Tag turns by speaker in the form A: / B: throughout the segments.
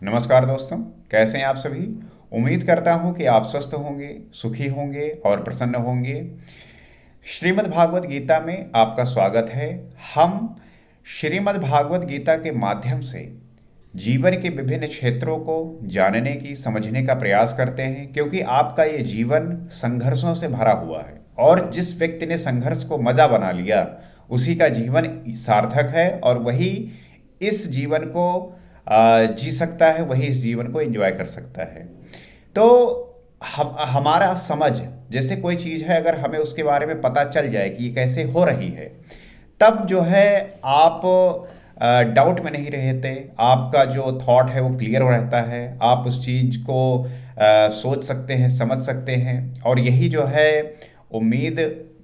A: नमस्कार दोस्तों, कैसे हैं आप सभी। उम्मीद करता हूं कि आप स्वस्थ होंगे, सुखी होंगे और प्रसन्न होंगे। श्रीमद् भागवत गीता में आपका स्वागत है। हम श्रीमद् भागवत गीता के माध्यम से जीवन के विभिन्न क्षेत्रों को जानने की, समझने का प्रयास करते हैं, क्योंकि आपका ये जीवन संघर्षों से भरा हुआ है और जिस व्यक्ति ने संघर्ष को मजा बना लिया उसी का जीवन सार्थक है और वही इस जीवन को जी सकता है, वही इस जीवन को एंजॉय कर सकता है। तो हमारा समझ, जैसे कोई चीज़ है, अगर हमें उसके बारे में पता चल जाए कि ये कैसे हो रही है, तब जो है आप डाउट में नहीं रहते। आपका जो थॉट है वो क्लियर रहता है। आप उस चीज़ को सोच सकते हैं, समझ सकते हैं, और यही जो है उम्मीद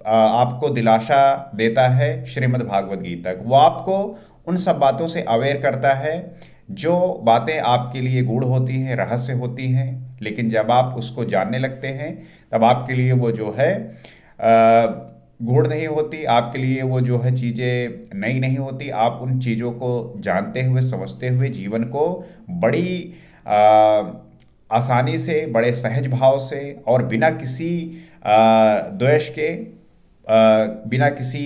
A: आपको दिलासा देता है श्रीमद् भागवत गीता। वो आपको उन सब बातों से अवेयर करता है जो बातें आपके लिए गूढ़ होती हैं, रहस्य होती हैं, लेकिन जब आप उसको जानने लगते हैं तब आपके लिए वो जो है गूढ़ नहीं होती। आपके लिए वो जो है चीज़ें नई नहीं होती। आप उन चीज़ों को जानते हुए, समझते हुए जीवन को बड़ी आ, आसानी से, बड़े सहज भाव से और बिना किसी द्वेष के, बिना किसी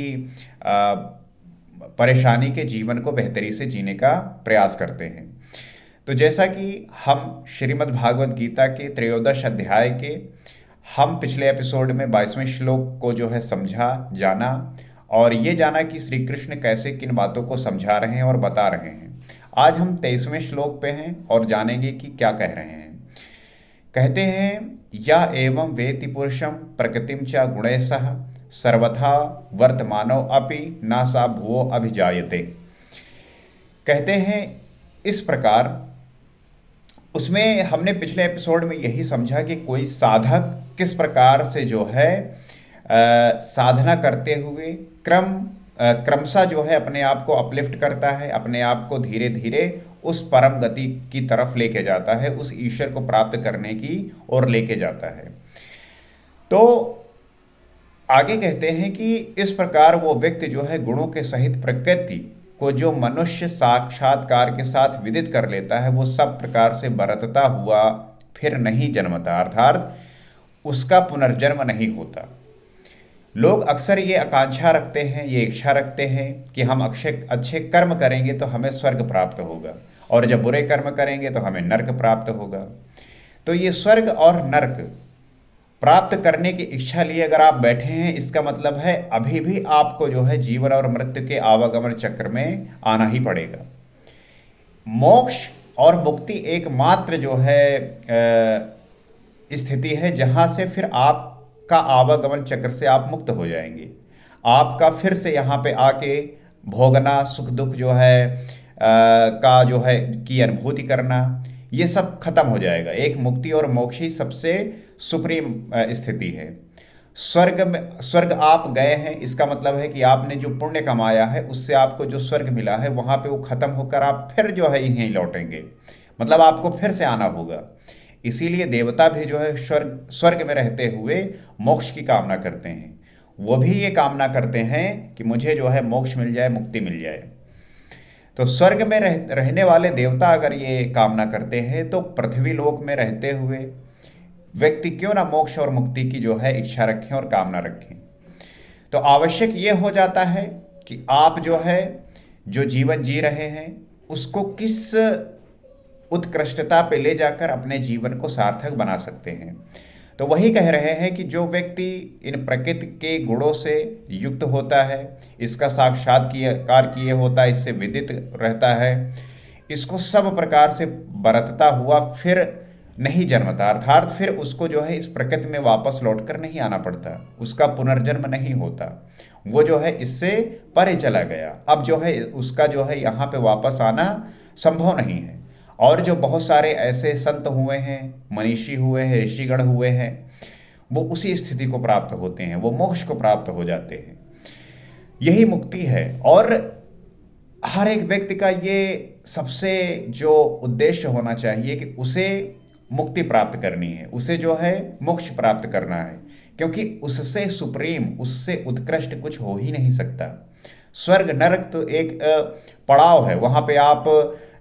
A: परेशानी के जीवन को बेहतरी से जीने का प्रयास करते हैं। तो जैसा कि हम श्रीमद् भागवत गीता के त्रयोदश अध्याय के हम पिछले एपिसोड में 22वें श्लोक को जो है समझा, जाना, और ये जाना कि श्री कृष्ण कैसे किन बातों को समझा रहे हैं और बता रहे हैं। आज हम 23वें श्लोक पे हैं और जानेंगे कि क्या कह रहे हैं। कहते हैं, या एवं वेति पुरुषम प्रकृतिम च गुणैः सह सर्वथा वर्तमानो अपि न सा भुवो अभिजायते। कहते हैं इस प्रकार, उसमें हमने पिछले एपिसोड में यही समझा कि कोई साधक किस प्रकार से जो है साधना करते हुए क्रमशः जो है अपने आप को अपलिफ्ट करता है, अपने आप को धीरे धीरे उस परम गति की तरफ लेके जाता है, उस ईश्वर को प्राप्त करने की ओर लेके जाता है। तो आगे कहते हैं कि इस प्रकार वो व्यक्ति जो है गुणों के सहित प्रकृति को जो मनुष्य साक्षात्कार के साथ विदित कर लेता है, वो सब प्रकार से बरतता हुआ फिर नहीं जन्मता, अर्थात उसका पुनर्जन्म नहीं होता। लोग अक्सर ये आकांक्षा रखते हैं, ये इच्छा रखते हैं कि हम अच्छे कर्म करेंगे तो हमें स्वर्ग प्राप्त होगा, और जब बुरे कर्म करेंगे तो हमें नर्क प्राप्त होगा। तो ये स्वर्ग और नर्क प्राप्त करने की इच्छा लिए अगर आप बैठे हैं, इसका मतलब है अभी भी आपको जो है जीवन और मृत्यु के आवागमन चक्र में आना ही पड़ेगा। मोक्ष और मुक्ति एकमात्र जो है स्थिति है जहां से फिर आपका आवागमन चक्र से आप मुक्त हो जाएंगे। आपका फिर से यहाँ पे आके भोगना, सुख दुख जो है का जो है की अनुभूति करना, ये सब खत्म हो जाएगा। एक मुक्ति और मोक्ष ही सबसे सुप्रीम स्थिति है। स्वर्ग आप गए हैं, इसका मतलब है कि आपने जो पुण्य कमाया है उससे आपको जो स्वर्ग मिला है वहां पे वो खत्म होकर आप फिर जो है यहीं लौटेंगे, मतलब आपको फिर से आना होगा। इसीलिए देवता भी जो है स्वर्ग में रहते हुए मोक्ष की कामना करते हैं। वो भी ये कामना करते हैं कि मुझे जो है मोक्ष मिल जाए, मुक्ति मिल जाए। तो स्वर्ग में रहने वाले देवता अगर ये कामना करते हैं, तो पृथ्वी लोक में रहते हुए व्यक्ति क्यों ना मोक्ष और मुक्ति की जो है इच्छा रखें और कामना रखें। तो आवश्यक ये हो जाता है कि आप जो है जो जीवन जी रहे हैं उसको किस उत्कृष्टता पे ले जाकर अपने जीवन को सार्थक बना सकते हैं। तो वही कह रहे हैं कि जो व्यक्ति इन प्रकृति के गुणों से युक्त होता है, इसका साक्षात्कार किए होता है, इससे विदित रहता है, इसको सब प्रकार से बरतता हुआ फिर नहीं जन्मता, अर्थात फिर उसको जो है इस प्रकृति में वापस लौटकर नहीं आना पड़ता, उसका पुनर्जन्म नहीं होता। वो जो है इससे परे चला गया। अब जो है उसका जो है यहाँ पे वापस आना संभव नहीं है। और जो बहुत सारे ऐसे संत हुए हैं, मनीषी हुए हैं, ऋषिगण हुए हैं, वो उसी स्थिति को प्राप्त होते हैं, वो मोक्ष को प्राप्त हो जाते हैं। यही मुक्ति है। और हर एक व्यक्ति का ये सबसे जो उद्देश्य होना चाहिए कि उसे मुक्ति प्राप्त करनी है, उसे जो है मोक्ष प्राप्त करना है, क्योंकि उससे सुप्रीम, उससे उत्कृष्ट कुछ हो ही नहीं सकता। स्वर्ग नरक तो एक पड़ाव है, वहां पे आप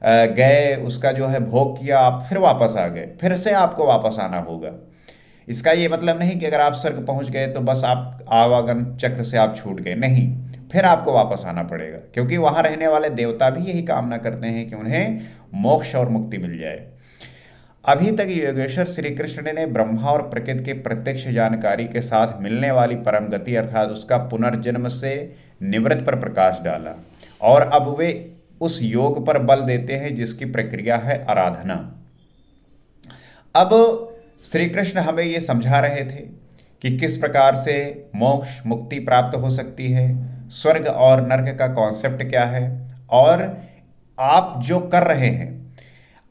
A: गए, उसका जो है भोग किया, आप फिर वापस आ गए, फिर से आपको वापस आना होगा। इसका ये मतलब नहीं कि अगर आप स्वर्ग पहुंच गए तो बस आप आवागमन चक्र से आप छूट गए, नहीं, फिर आपको वापस आना पड़ेगा, क्योंकि वहां रहने वाले देवता भी यही कामना करते हैं कि उन्हें मोक्ष और मुक्ति मिल जाए। अभी तक योगेश्वर श्री कृष्ण ने ब्रह्मा और प्रकृति के प्रत्यक्ष जानकारी के साथ मिलने वाली परम गति अर्थात उसका पुनर्जन्म से निवृत्त पर प्रकाश डाला, और अब वे उस योग पर बल देते हैं जिसकी प्रक्रिया है आराधना। अब श्री कृष्ण हमें ये समझा रहे थे कि किस प्रकार से मोक्ष मुक्ति प्राप्त हो सकती है, स्वर्ग और नरक का कॉन्सेप्ट क्या है, और आप जो कर रहे हैं,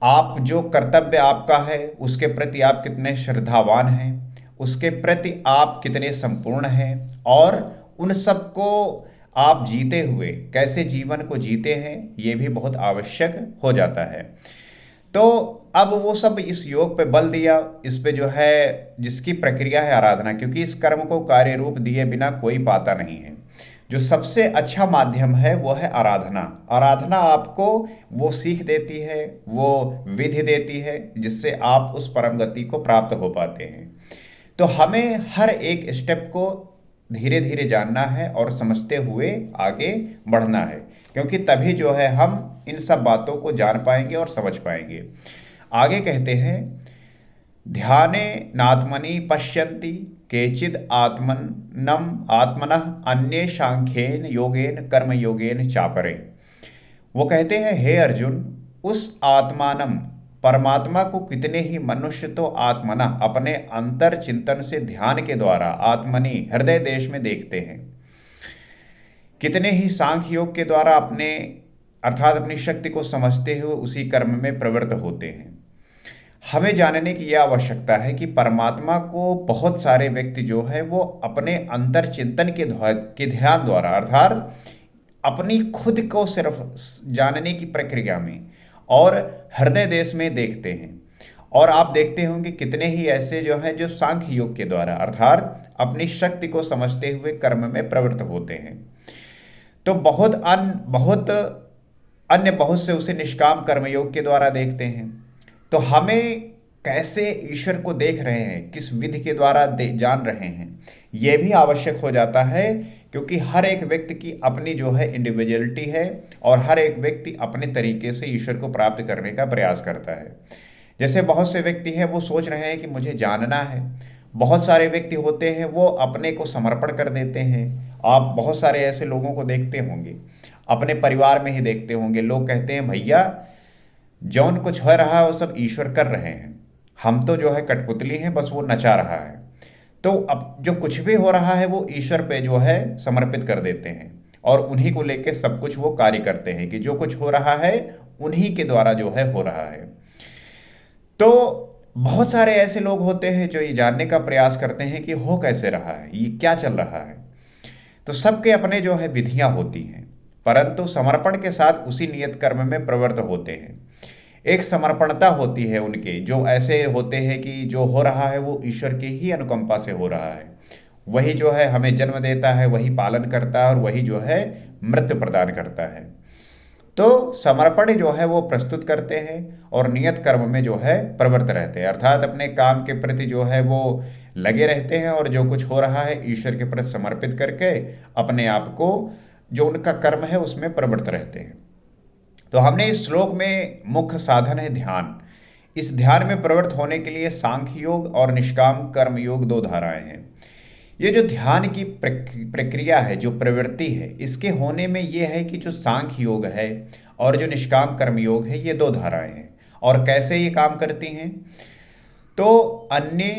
A: आप जो कर्तव्य आपका है उसके प्रति आप कितने श्रद्धावान हैं, उसके प्रति आप कितने संपूर्ण हैं, और उन सब को आप जीते हुए कैसे जीवन को जीते हैं, ये भी बहुत आवश्यक हो जाता है। तो अब वो सब इस योग पे बल दिया, इस पे जो है जिसकी प्रक्रिया है आराधना, क्योंकि इस कर्म को कार्य रूप दिए बिना कोई पाता नहीं है। जो सबसे अच्छा माध्यम है वो है आराधना। आराधना आपको वो सीख देती है, वो विधि देती है जिससे आप उस परम गति को प्राप्त हो पाते हैं। तो हमें हर एक स्टेप को धीरे धीरे जानना है और समझते हुए आगे बढ़ना है, क्योंकि तभी जो है हम इन सब बातों को जान पाएंगे और समझ पाएंगे। आगे कहते हैं, ध्याने नात्मनि पश्यन्ति केचिद आत्मनम आत्मनः अन्ये सांख्येन योगेन कर्म योगेन चापरे। वो कहते हैं, हे अर्जुन, उस आत्मानम परमात्मा को कितने ही मनुष्य तो आत्मना अपने अंतर चिंतन से ध्यान के द्वारा आत्मनि हृदय देश में देखते हैं, कितने ही सांख्य योग के द्वारा अपने अर्थात अपनी शक्ति को समझते हुए उसी कर्म में प्रवृत्त होते हैं। हमें जानने की यह आवश्यकता है कि परमात्मा को बहुत सारे व्यक्ति जो है वो अपने अंतर चिंतन के ध्यान द्वारा अर्थात अपनी खुद को सिर्फ जानने की प्रक्रिया में और हृदय देश में देखते हैं। और आप देखते होंगे कितने ही ऐसे जो हैं जो सांख्य योग के द्वारा अर्थात अपनी शक्ति को समझते हुए कर्म में प्रवृत्त होते हैं। तो बहुत अन्य बहुत से उसे निष्काम कर्मयोग के द्वारा देखते हैं। तो हमें कैसे ईश्वर को देख रहे हैं, किस विधि के द्वारा जान रहे हैं, यह भी आवश्यक हो जाता है, क्योंकि हर एक व्यक्ति की अपनी जो है इंडिविजुअलिटी है और हर एक व्यक्ति अपने तरीके से ईश्वर को प्राप्त करने का प्रयास करता है। जैसे बहुत से व्यक्ति हैं वो सोच रहे हैं कि मुझे जानना है, बहुत सारे व्यक्ति होते हैं वो अपने को समर्पण कर देते हैं। आप बहुत सारे ऐसे लोगों को देखते होंगे, अपने परिवार में ही देखते होंगे, लोग कहते हैं भैया जौन कुछ हो रहा है वो सब ईश्वर कर रहे हैं, हम तो जो है कठपुतली हैं, बस वो नचा रहा है। तो अब जो कुछ भी हो रहा है वो ईश्वर पे जो है समर्पित कर देते हैं और उन्हीं को लेके सब कुछ वो कार्य करते हैं कि जो कुछ हो रहा है उन्हीं के द्वारा जो है हो रहा है। तो बहुत सारे ऐसे लोग होते हैं जो ये जानने का प्रयास करते हैं कि हो कैसे रहा है, ये क्या चल रहा है। तो सबके अपने जो है विधियां होती हैं, परंतु समर्पण के साथ उसी नियत कर्म में प्रवृत्त होते हैं। एक समर्पणता होती है उनके, जो ऐसे होते हैं कि जो हो रहा है वो ईश्वर की ही अनुकंपा से हो रहा है, वही जो है हमें जन्म देता है, वही पालन करता है और वही जो है मृत्यु प्रदान करता है। तो समर्पण जो है वो प्रस्तुत करते हैं और नियत कर्म में जो है प्रवृत्त रहते हैं, अर्थात अपने काम के प्रति जो है वो लगे रहते हैं और जो कुछ हो रहा है ईश्वर के प्रति समर्पित करके अपने आप को जो उनका कर्म है उसमें प्रवृत्त रहते हैं। तो हमने इस श्लोक में मुख्य साधन है ध्यान। इस ध्यान में प्रवृत्त होने के लिए सांख्य योग और निष्काम कर्म योग दो धाराएं हैं। ये जो ध्यान की प्रक्रिया है, जो प्रवृत्ति है, इसके होने में ये है कि जो सांख्य योग है और जो निष्काम कर्म योग है ये दो धाराएं हैं। और कैसे ये काम करती हैं? तो अन्य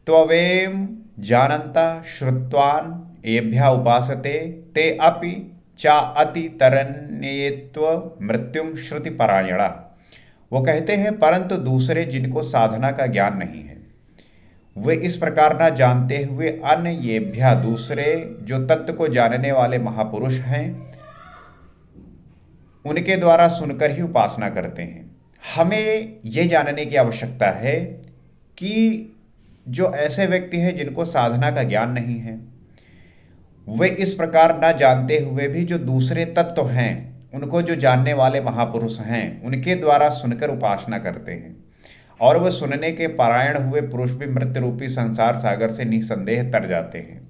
A: त्ववेम जानन्ता श्रुत्वान एभ्या उपासते ते अपि चा अति तरण्यत्व मृत्युम श्रुति परायणा। वो कहते हैं परंतु दूसरे जिनको साधना का ज्ञान नहीं है वे इस प्रकार ना जानते हुए अन्य येभ्या दूसरे जो तत्व को जानने वाले महापुरुष हैं उनके द्वारा सुनकर ही उपासना करते हैं। हमें ये जानने की आवश्यकता है कि जो ऐसे व्यक्ति हैं जिनको साधना का ज्ञान नहीं है वे इस प्रकार ना जानते हुए भी जो दूसरे तत्व हैं उनको जो जानने वाले महापुरुष हैं उनके द्वारा सुनकर उपासना करते हैं, और वह सुनने के पारायण हुए पुरुष भी मृत्यु रूपी संसार सागर से निसंदेह तर जाते हैं।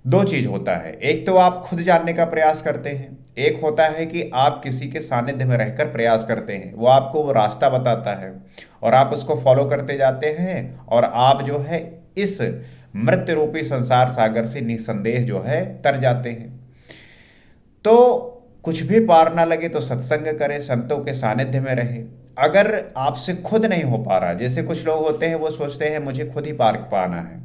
A: दो चीज होता है, एक तो आप खुद जानने का प्रयास करते हैं, एक होता है कि आप किसी के सानिध्य में रहकर प्रयास करते हैं। वो आपको वो रास्ता बताता है और आप उसको फॉलो करते जाते हैं, और आप जो है इस मृत्यु रूपी संसार सागर से निसंदेह जो है तर जाते हैं। तो कुछ भी पार ना लगे तो सत्संग करें, संतों के सानिध्य में रहे। अगर आपसे खुद नहीं हो पा रहा, जैसे कुछ लोग होते हैं वो सोचते हैं मुझे खुद ही पार पाना है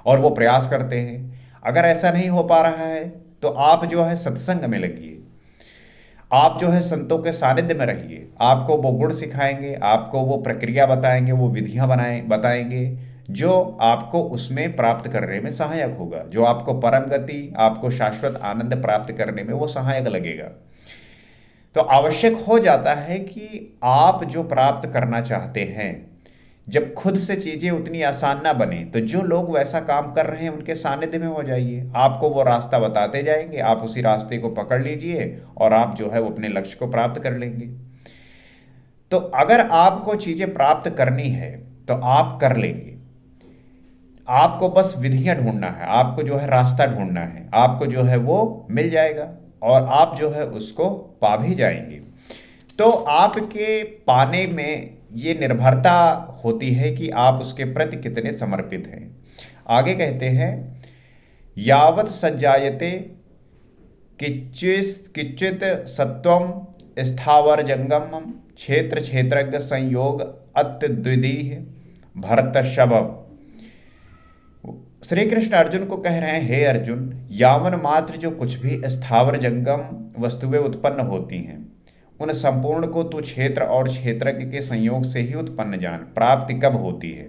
A: और वो प्रयास करते हैं, अगर ऐसा नहीं हो पा रहा है तो आप जो है सत्संग में लगिए, आप जो है संतों के सानिध्य में रहिए। आपको वो गुण सिखाएंगे, आपको वो प्रक्रिया बताएंगे, वो विधियां बताएंगे जो आपको उसमें प्राप्त करने में सहायक होगा, जो आपको परम गति, आपको शाश्वत आनंद प्राप्त करने में वो सहायक लगेगा। तो आवश्यक हो जाता है कि आप जो प्राप्त करना चाहते हैं, जब खुद से चीजें उतनी आसान ना बने तो जो लोग वैसा काम कर रहे हैं उनके सानिध्य में हो जाइए, आपको वो रास्ता बताते जाएंगे, आप उसी रास्ते को पकड़ लीजिए और आप जो है वो अपने लक्ष्य को प्राप्त कर लेंगे। तो अगर आपको चीजें प्राप्त करनी है तो आप कर लेंगे, आपको बस विधियां ढूंढना है, आपको जो है रास्ता ढूंढना है, आपको जो है वो मिल जाएगा और आप जो है उसको पा भी जाएंगे। तो आपके पाने में ये निर्भरता होती है कि आप उसके प्रति कितने समर्पित हैं। आगे कहते हैं, यावत सज्जायते किच्चित सत्वम स्थावर जंगम क्षेत्र क्षेत्रज्ञ संयोग अत्यद्वितीय भरतशव। श्री कृष्ण अर्जुन को कह रहे हैं, हे अर्जुन, यावन मात्र जो कुछ भी स्थावर जंगम वस्तुएं उत्पन्न होती हैं उन संपूर्ण को तू क्षेत्र और क्षेत्रज्ञ के संयोग से ही उत्पन्न जान। प्राप्ति कब होती है?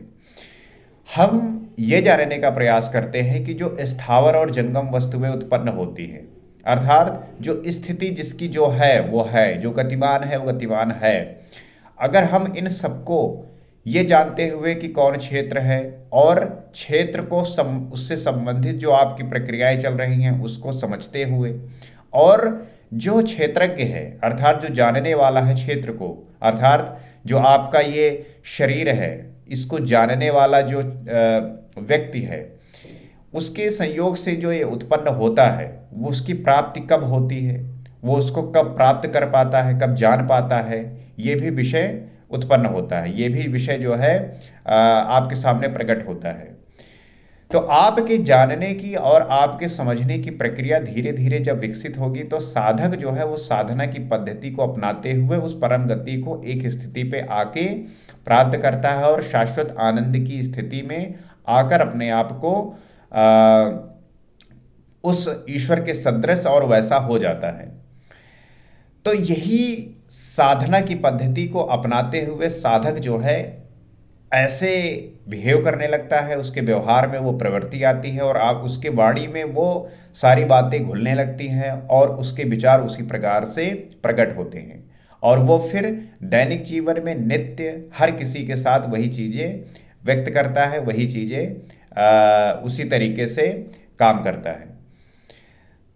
A: हम ये जानने का प्रयास करते हैं कि जो स्थावर और जंगम वस्तुएं उत्पन्न होती है, अर्थात जो स्थिति जिसकी जो है वो है, जो गतिमान है वो गतिमान है। अगर हम इन सबको ये जानते हुए कि कौन क्षेत्र है और क्षेत्र को उससे संबंधित जो आपकी प्रक्रियाएं चल रही हैं उसको समझते हुए, और जो क्षेत्रज्ञ है अर्थात जो जानने वाला है क्षेत्र को, अर्थात जो आपका ये शरीर है इसको जानने वाला जो व्यक्ति है, उसके संयोग से जो ये उत्पन्न होता है वो उसकी प्राप्ति कब होती है, वो उसको कब प्राप्त कर पाता है, कब जान पाता है, ये भी विषय उत्पन्न होता है, ये भी विषय जो है आपके सामने प्रकट होता है। तो आपके जानने की और आपके समझने की प्रक्रिया धीरे धीरे जब विकसित होगी तो साधक जो है वो साधना की पद्धति को अपनाते हुए उस परम गति को एक स्थिति पे आके प्राप्त करता है और शाश्वत आनंद की स्थिति में आकर अपने आप को उस ईश्वर के सदृश और वैसा हो जाता है। तो यही साधना की पद्धति को अपनाते हुए साधक जो है ऐसे बिहेव करने लगता है, उसके व्यवहार में वो प्रवृत्ति आती है और आप उसके वाणी में वो सारी बातें घुलने लगती हैं और उसके विचार उसी प्रकार से प्रकट होते हैं, और वो फिर दैनिक जीवन में नित्य हर किसी के साथ वही चीज़ें व्यक्त करता है, वही चीज़ें उसी तरीके से काम करता है।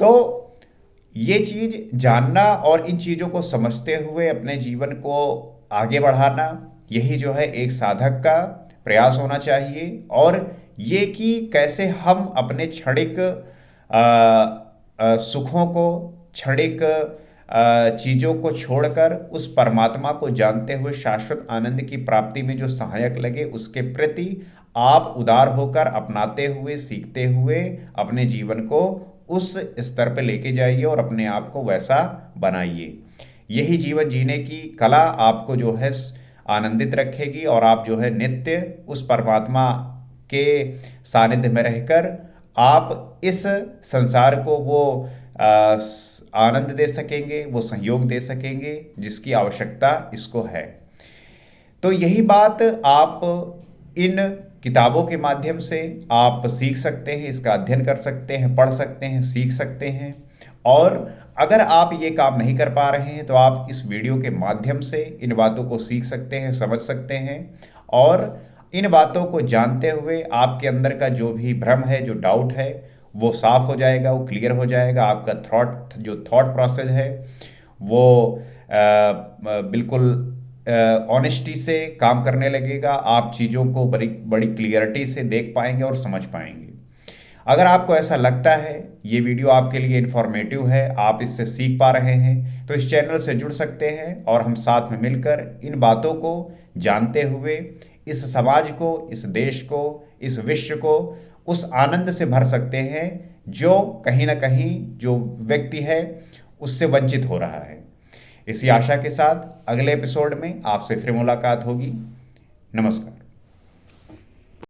A: तो ये चीज़ जानना और इन चीज़ों को समझते हुए अपने जीवन को आगे बढ़ाना, यही जो है एक साधक का प्रयास होना चाहिए। और ये कि कैसे हम अपने क्षणिक सुखों को, क्षणिक चीज़ों को छोड़कर उस परमात्मा को जानते हुए शाश्वत आनंद की प्राप्ति में जो सहायक लगे उसके प्रति आप उदार होकर अपनाते हुए, सीखते हुए अपने जीवन को उस स्तर पर लेके जाइए और अपने आप को वैसा बनाइए। यही जीवन जीने की कला आपको जो है आनंदित रखेगी और आप जो है नित्य उस परमात्मा के सानिध्य में रहकर आप इस संसार को वो आनंद दे सकेंगे, वो सहयोग दे सकेंगे जिसकी आवश्यकता इसको है। तो यही बात आप इन किताबों के माध्यम से आप सीख सकते हैं, इसका अध्ययन कर सकते हैं, पढ़ सकते हैं, सीख सकते हैं। और अगर आप ये काम नहीं कर पा रहे हैं तो आप इस वीडियो के माध्यम से इन बातों को सीख सकते हैं, समझ सकते हैं, और इन बातों को जानते हुए आपके अंदर का जो भी भ्रम है, जो डाउट है, वो साफ हो जाएगा, वो क्लियर हो जाएगा। आपका थॉट प्रोसेस है वो बिल्कुल ऑनेस्टी से काम करने लगेगा। आप चीज़ों को बड़ी बड़ी क्लियरिटी से देख पाएंगे और समझ पाएंगे। अगर आपको ऐसा लगता है ये वीडियो आपके लिए इन्फॉर्मेटिव है, आप इससे सीख पा रहे हैं, तो इस चैनल से जुड़ सकते हैं और हम साथ में मिलकर इन बातों को जानते हुए इस समाज को, इस देश को, इस विश्व को उस आनंद से भर सकते हैं जो कहीं ना कहीं जो व्यक्ति है उससे वंचित हो रहा है। इसी आशा के साथ अगले एपिसोड में आपसे फिर मुलाकात होगी। नमस्कार।